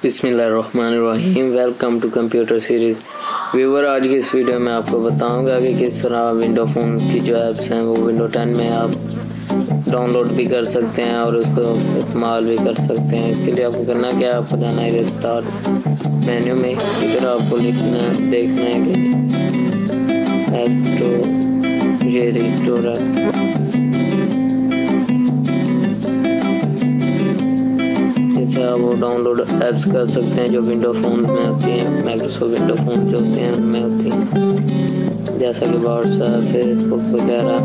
बिस्मिल्लाहिर्रहमानिर्रहीम। Welcome to computer series viewer. आज की इस वीडियो में आपको बताऊंगा कि किस तरह विंडो फ़ोन की जो ऐप्स हैं वो विंडो 10 में आप डाउनलोड भी कर सकते हैं और उसको इस्तेमाल भी कर सकते हैं। इसके लिए आपको करना क्या है, आपको जाना है इधर स्टार्ट मेन्यू में। इधर आपको देखना है कि ऐप तो ये रिस्टोर है। इससे आप वो डाउनलोड ऐप्स कर सकते हैं जो विंडो फ़ोन में होती हैं, माइक्रोसॉफ्ट विंडो फ़ोन जो होते हैं उनमें होती हैं, जैसा कि व्हाट्सएप, फेसबुक वगैरह।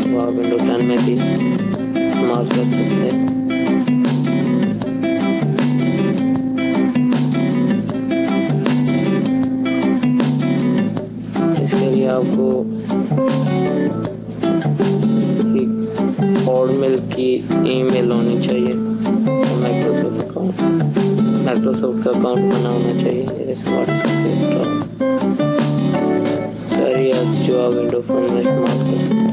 वो आप विंडो 10 में भी इस्तेमाल कर सकते हैं। इसके लिए आपको ईमेल की ईमेल होनी चाहिए, माइक्रोसॉफ्ट का अकाउंट बना होना चाहिए। सारी ऐप्स जो आप विंडो फ़ोन में इस्तेमाल कर सकते हैं।